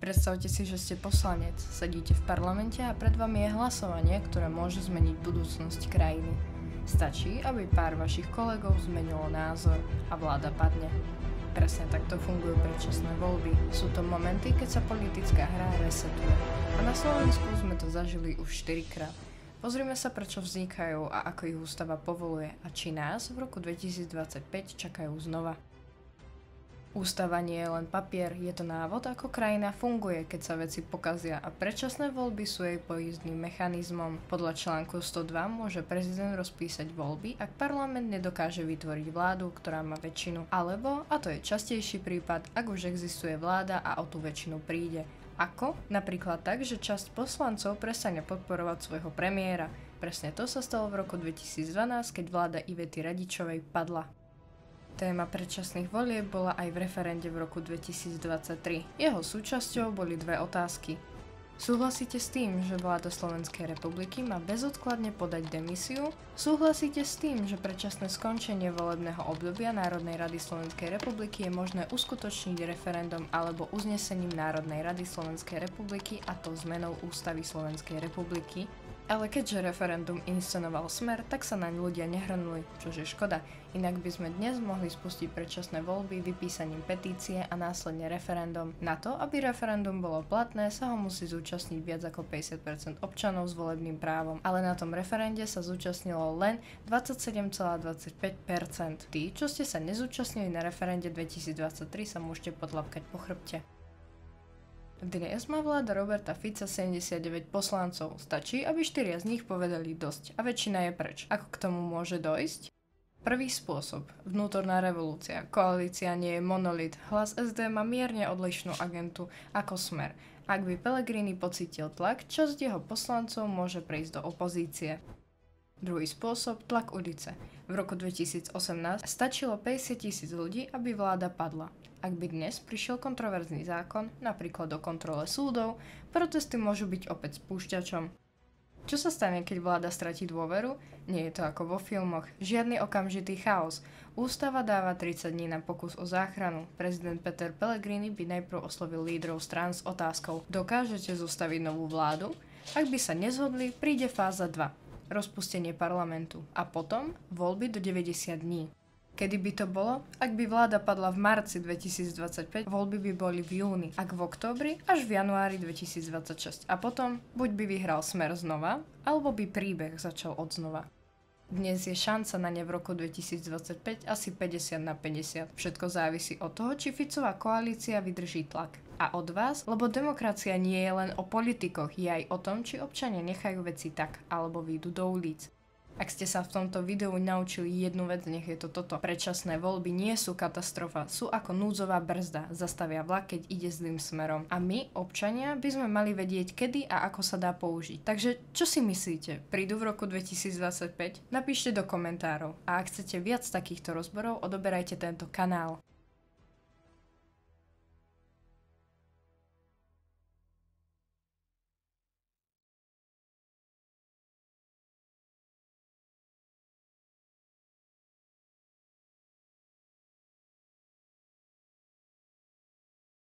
Predstavte si, že ste poslanec, sedíte v parlamente a pred vami je hlasovanie, ktoré môže zmeniť budúcnosť krajiny. Stačí, aby pár vašich kolegov zmenilo názor a vláda padne. Presne takto fungujú predčasné voľby. Sú to momenty, keď sa politická hra resetuje. A na Slovensku sme to zažili už 4-krát. Pozrime sa, prečo vznikajú a ako ich ústava povoluje a či nás v roku 2025 čakajú znova. Ústava nie je len papier, je to návod, ako krajina funguje, keď sa veci pokazia a predčasné voľby sú jej pojízdnym mechanizmom. Podľa článku 102 môže prezident rozpísať voľby, ak parlament nedokáže vytvoriť vládu, ktorá má väčšinu, alebo, a to je častejší prípad, ak už existuje vláda a o tú väčšinu príde. Ako? Napríklad tak, že časť poslancov prestane podporovať svojho premiéra. Presne to sa stalo v roku 2012, keď vláda Ivety Radičovej padla. Téma predčasných volieb bola aj v referende v roku 2023. Jeho súčasťou boli dve otázky. Súhlasíte s tým, že vláda Slovenskej republiky má bezodkladne podať demisiu? Súhlasíte s tým, že predčasné skončenie volebného obdobia Národnej rady Slovenskej republiky je možné uskutočniť referendum alebo uznesením Národnej rady Slovenskej republiky, a to zmenou Ústavy Slovenskej republiky? Ale keďže referendum inscenoval Smer, tak sa naň ľudia nehrnuli, čož je škoda. Inak by sme dnes mohli spustiť predčasné voľby vypísaním petície a následne referendum. Na to, aby referendum bolo platné, sa ho musí zúčastniť viac ako 50% občanov s volebným právom, ale na tom referende sa zúčastnilo len 27,25%. Tí, čo ste sa nezúčastnili na referende 2023, sa môžete podľapkať po chrbte. Dnes má vláda Roberta Fica 79 poslancov. Stačí, aby 4 z nich povedali dosť a väčšina je preč. Ako k tomu môže dojsť? Prvý spôsob. Vnútorná revolúcia. Koalícia nie je monolit. Hlas SD má mierne odlišnú agentu ako Smer. Ak by Pellegrini pocítil tlak, časť jeho poslancov môže prejsť do opozície. Druhý spôsob, tlak ulice. V roku 2018 stačilo 50 000 ľudí, aby vláda padla. Ak by dnes prišiel kontroverzný zákon, napríklad o kontrole súdov, protesty môžu byť opäť spúšťačom. Čo sa stane, keď vláda stratí dôveru? Nie je to ako vo filmoch. Žiadny okamžitý chaos. Ústava dáva 30 dní na pokus o záchranu. Prezident Peter Pellegrini by najprv oslovil lídrov strán s otázkou: dokážete zostaviť novú vládu? Ak by sa nezhodli, príde fáza 2. Rozpustenie parlamentu a potom voľby do 90 dní. Kedy by to bolo? Ak by vláda padla v marci 2025, voľby by boli v júni, ak v októbri, až v januári 2026. A potom buď by vyhral Smer znova, alebo by príbeh začal odznova. Dnes je šanca na ne v roku 2025 asi 50/50. Všetko závisí od toho, či Ficová koalícia vydrží tlak. A od vás, lebo demokracia nie je len o politikoch, je aj o tom, či občania nechajú veci tak, alebo výjdu do ulic. Ak ste sa v tomto videu naučili jednu vec, nech je to toto. Predčasné voľby nie sú katastrofa, sú ako núdzová brzda, zastavia vlak, keď ide zlým smerom. A my, občania, by sme mali vedieť, kedy a ako sa dá použiť. Takže čo si myslíte? Prídu v roku 2025? Napíšte do komentárov. A ak chcete viac takýchto rozborov, odoberajte tento kanál.